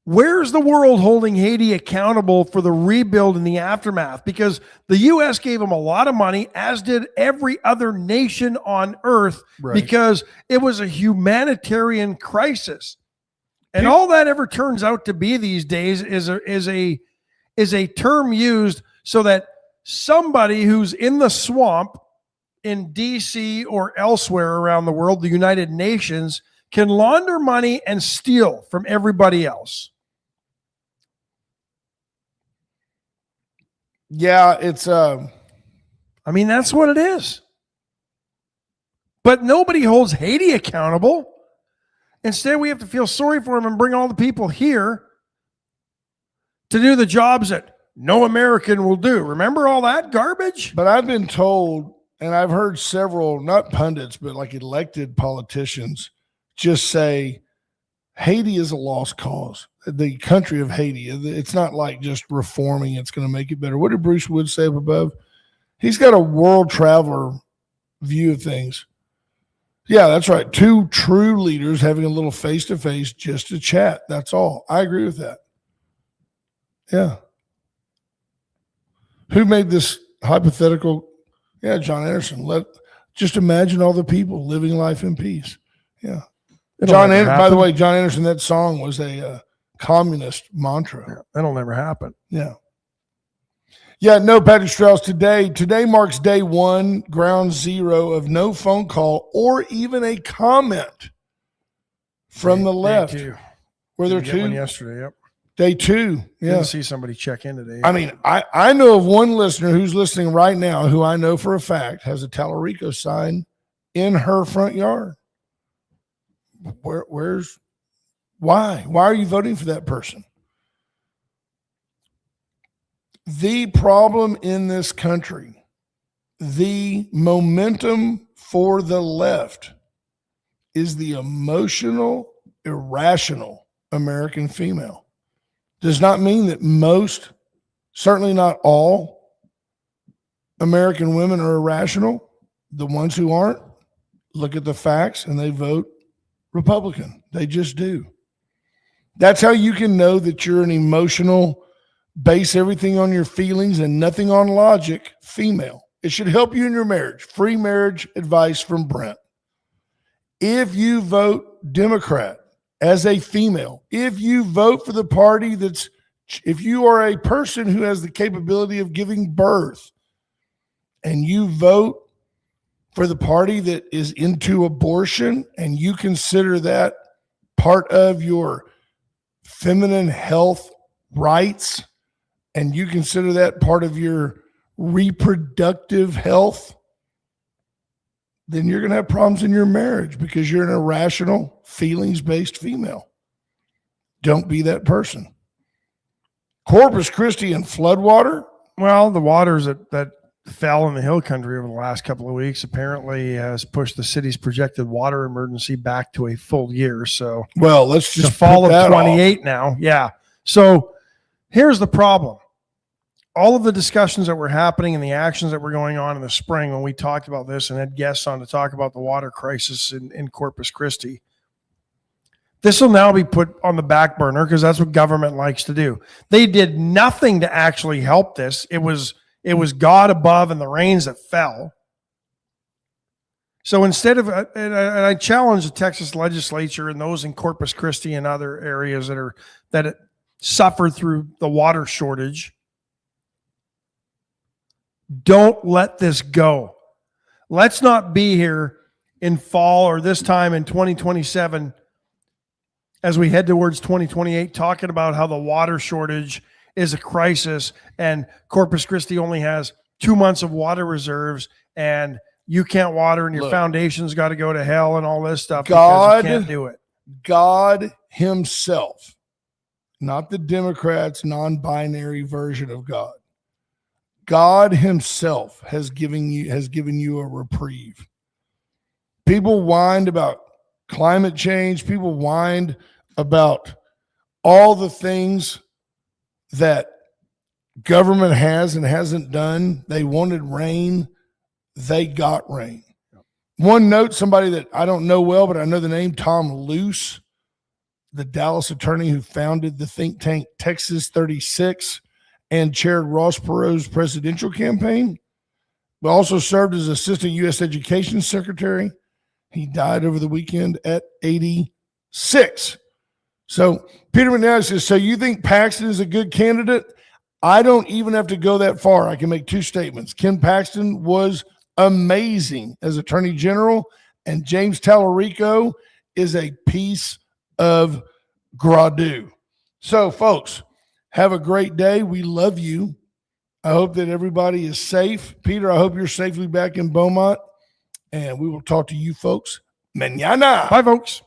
where's the world holding Haiti accountable for the rebuild in the aftermath? Because the U.S. gave them a lot of money, as did every other nation on earth, because it was a humanitarian crisis. And all that ever turns out to be these days is a term used so that somebody who's in the swamp in D.C. or elsewhere around the world, the United Nations, can launder money and steal from everybody else. Yeah, it's I mean, that's what it is. But nobody holds Haiti accountable. Instead, we have to feel sorry for them and bring all the people here to do the jobs that no American will do. Remember all that garbage? But I've been told, and I've heard several, not pundits, but like elected politicians just say Haiti is a lost cause. The country of Haiti. It's not like just reforming it's going to make it better. What did Bruce Wood say up above? He's got a world traveler view of things. Yeah, that's right. Two true leaders having a little face-to-face just to chat. That's all. I agree with that. Yeah. Who made this hypothetical? Yeah, John Anderson. Just imagine all the people living life in peace. Yeah. By the way, John Anderson, that song was a communist mantra. Yeah, that'll never happen. Yeah. Yeah, no, Patrick Strauss, today marks day one, ground zero of no phone call or even a comment from the left. Day two. Were there Didn't two? get one yesterday, yep. Day two. Yeah. Didn't see somebody check in today. I mean, I know of one listener who's listening right now who I know for a fact has a Tallarico sign in her front yard. Why are you voting for that person? The problem in this country, the momentum for the left, is the emotional, irrational American female. Does not mean that most, certainly not all, American women are irrational. The ones who aren't, look at the facts and they vote Republican. They just do. That's how you can know that you're an emotional, base everything on your feelings and nothing on logic female. It should help you in your marriage. Free marriage advice from Brent. If you vote Democrat as a female, if you vote for the party if you are a person who has the capability of giving birth and you vote for the party that is into abortion and you consider that part of your feminine health rights, and you consider that part of your reproductive health, then you're going to have problems in your marriage because you're an irrational, feelings-based female. Don't be that person. Corpus Christi and floodwater? Well, the waters that fell in the hill country over the last couple of weeks apparently has pushed the city's projected water emergency back to a full year. So, well, let's just the fall of 28 now. Yeah. So here's the problem. All of the discussions that were happening and the actions that were going on in the spring when we talked about this and had guests on to talk about the water crisis in Corpus Christi, this will now be put on the back burner because that's what government likes to do. They did nothing to actually help this. It was God above and the rains that fell. So instead of, and I challenge the Texas legislature and those in Corpus Christi and other areas that suffered through the water shortage, don't let this go. Let's not be here in fall or this time in 2027 as we head towards 2028 talking about how the water shortage is a crisis and Corpus Christi only has 2 months of water reserves and you can't water and your foundation's got to go to hell and all this stuff because you can't do it. God himself, not the Democrats' non-binary version of God. God himself has given you a reprieve. People whined about climate change. People whined about all the things that government has and hasn't done. They wanted rain. They got rain. One note, somebody that I don't know well, but I know the name, Tom Luce, the Dallas attorney who founded the think tank Texas 36 and chaired Ross Perot's presidential campaign, but also served as assistant U.S. education secretary. He died over the weekend at 86. So Peter McNally says, so you think Paxton is a good candidate? I don't even have to go that far. I can make two statements. Ken Paxton was amazing as Attorney General, and James Tallarico is a piece of gradu. So, folks, have a great day. We love you. I hope that everybody is safe. Peter, I hope you're safely back in Beaumont, and we will talk to you folks mañana. Bye, folks.